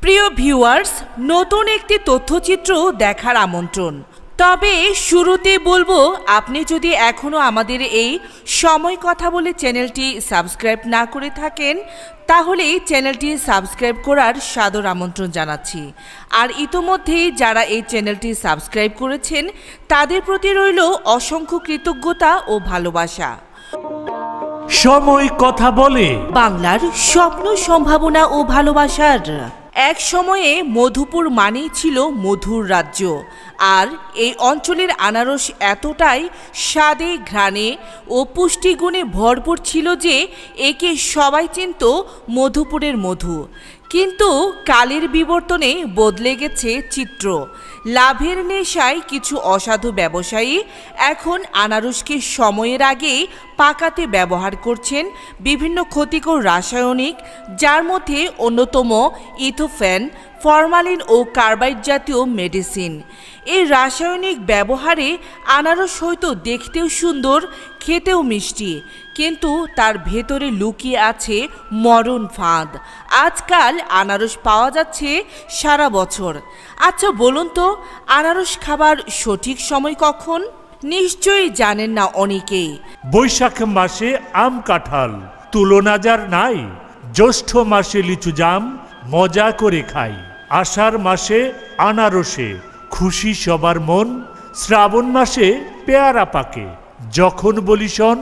প্রিয় ভিউয়ার্স, নতুন একটি তথ্যচিত্র দেখার আমন্ত্রণ। তবে শুরুতেই বলবো, আপনি যদি এখনও আমাদের এই সময় কথা বলে চ্যানেলটি সাবস্ক্রাইব না করে থাকেন, তাহলে চ্যানেলটি সাবস্ক্রাইব করার সাদর আমন্ত্রণ জানাচ্ছি। আর ইতোমধ্যেই যারা এই চ্যানেলটি সাবস্ক্রাইব করেছেন, তাদের প্রতি রইল অসংখ্য কৃতজ্ঞতা ও ভালোবাসা। সময় কথা বলে বাংলার স্বপ্ন, সম্ভাবনা ও ভালোবাসার। এক সময়ে মধুপুর মানেই ছিল মধুর রাজ্য। আর এই অঞ্চলের আনারস এতটাই স্বাদে, ঘ্রাণে ও পুষ্টিগুণে ভরপুর ছিল যে একে সবাই চিনত মধুপুরের মধু। কিন্তু কালের বিবর্তনে বদলে গেছে চিত্র। লাভের নেশায় কিছু অসাধু ব্যবসায়ী এখন আনারসকে সময়ের আগেই পাকাতে ব্যবহার করছেন বিভিন্ন ক্ষতিকর রাসায়নিক, যার মধ্যে অন্যতম ইথোফেন, ফরমালিন ও কার্বাইড জাতীয় মেডিসিন। এই রাসায়নিক ব্যবহারে আনারস হয়তো দেখতেও সুন্দর, খেতেও মিষ্টি, কিন্তু তার ভেতরে লুকিয়ে আছে মরণ ফাঁদ। আজকাল আনারস পাওয়া যাচ্ছে সারা বছর। আচ্ছা বলুন তো, আনারস খাবার সঠিক সময় কখন? নিশ্চয়ই জানেন না অনেকেই। বৈশাখ মাসে আম কাঁঠাল তুলনা যার নাই, জ্যৈষ্ঠ মাসে লিচু জাম মজা করে খাই, আষাঢ় মাসে আনারসে খুশি সবার মন, শ্রাবণ মাসে পেয়ারা পাকে যখন বলি শোন।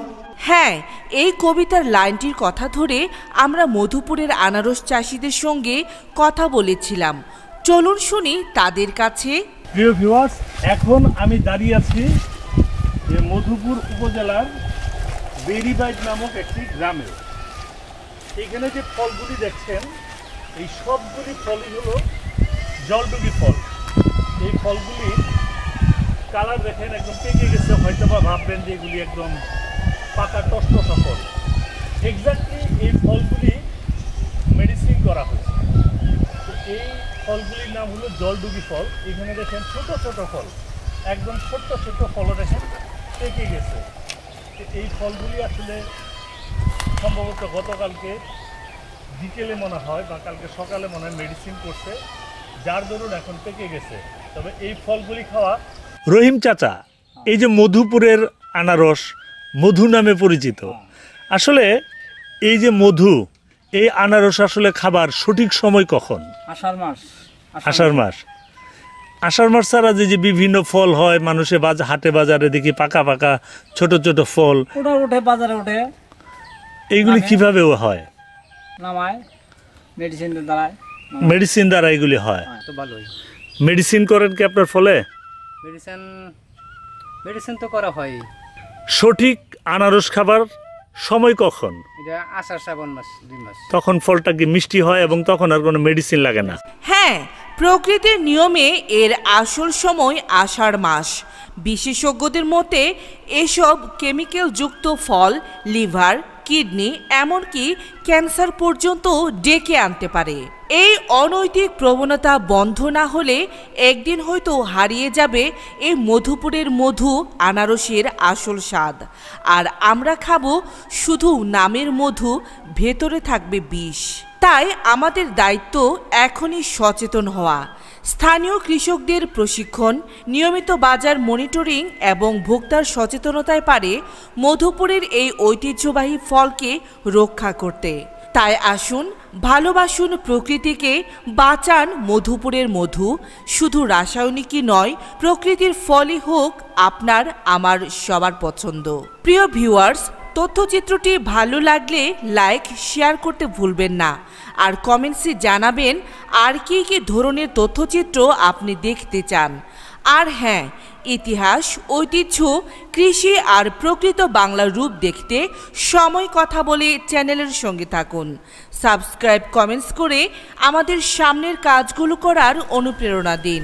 হ্যাঁ, এই কবিতার লাইনটির কথা ধরে আমরা মধুপুরের আনারস চাষিদের সঙ্গে কথা বলেছিলাম। চলুন শুনি তাদের কাছে। প্রিয় ভিউয়ার্স, এখন আমি দাঁড়িয়ে আছি মধুপুর উপজেলার বেরিবাইট নামক একটি গ্রামে। এখানে যে ফলগুলি দেখছেন, এই সবগুলি ফলই হলো জলডুবি ফল। এই ফলগুলি কালার দেখেন একদম পেকে গেছে, হয়তো বা ভাববেন যে এগুলি একদম পাকা টসটসা ফল। এক্স্যাক্টলি এই ফলগুলি মেডিসিন করা হয়েছে। তো এই ফলগুলির নাম হলো জলডুবি ফল। এখানে দেখেন ছোট ছোট ফল, একদম ছোট্ট ছোট্ট ফলও দেখেন পেকে গেছে। এই ফলগুলি আসলে সম্ভবত গতকালকে বিকেলে মনে হয় বা কালকে সকালে মনে হয় মেডিসিন করছে, যার দরুন এখন পেকে গেছে। তবে এই ফলগুলি খাওয়া। রহিম চাচা, এই যে মধুপুরের আনারস মধু নামে পরিচিত, আসলে এই যে মধু, এই আনারস আসলে খাবার সঠিক সময় কখন? আষাঢ় মাস। আষাঢ় মাস। আষাঢ় মাস ছাড়া যে বিভিন্ন ফল হয়, মানুষে হাটে বাজারে দেখি পাকা পাকা ছোট ছোট ফল ওঠে বাজারে ওঠে, এইগুলি কিভাবে হয়? নামায় মেডিসিন দ্বারা। মেডিসিন দ্বারা এগুলি হয়। তো ভালোই মেডিসিন করেন কি আপনার ফলে? মেডিসিন তো করা হয়। সঠিক আনারস খাবার সময় কখন? এটা আষাঢ় শ্রাবণ মাস, 2 মাস। তখন ফলটা কি মিষ্টি হয় এবং তখন আর কোনো মেডিসিন লাগে না। হ্যাঁ, প্রকৃতির নিয়মে এর আসল সময় আষাঢ় মাস। বিশেষজ্ঞদের মতে এসব কেমিক্যাল যুক্ত ফল লিভার, কিডনি, এমনকি ক্যান্সার পর্যন্ত ডেকে আনতে পারে। এই অনৈতিক প্রবণতা বন্ধ না হলে একদিন হয়তো হারিয়ে যাবে এই মধুপুরের মধু, আনারসের আসল স্বাদ। আর আমরা খাবো শুধু নামের মধু, ভেতরে থাকবে বিষ। তাই আমাদের দায়িত্ব এখনই সচেতন হওয়া। স্থানীয় কৃষকদের প্রশিক্ষণ, নিয়মিত বাজার মনিটরিং এবং ভোক্তার সচেতনতায় পারে মধুপুরের এই ঐতিহ্যবাহী ফলকে রক্ষা করতে। তাই আসুন, ভালোবাসুন প্রকৃতিকে, বাঁচান মধুপুরের মধু। শুধু রাসায়নিকই নয়, প্রকৃতির ফলই হোক আপনার, আমার, সবার পছন্দ। প্রিয় ভিউয়ার্স, তথ্যচিত্রটি ভালো লাগলে লাইক, শেয়ার করতে ভুলবেন না। আর কমেন্টসে জানাবেন আর কি কি ধরনের তথ্যচিত্র আপনি দেখতে চান। আর হ্যাঁ, ইতিহাস, ঐতিহ্য, কৃষি আর প্রকৃত বাংলার রূপ দেখতে সময় কথা বলে চ্যানেলের সঙ্গে থাকুন। সাবস্ক্রাইব, কমেন্টস করে আমাদের সামনের কাজগুলো করার অনুপ্রেরণা দিন।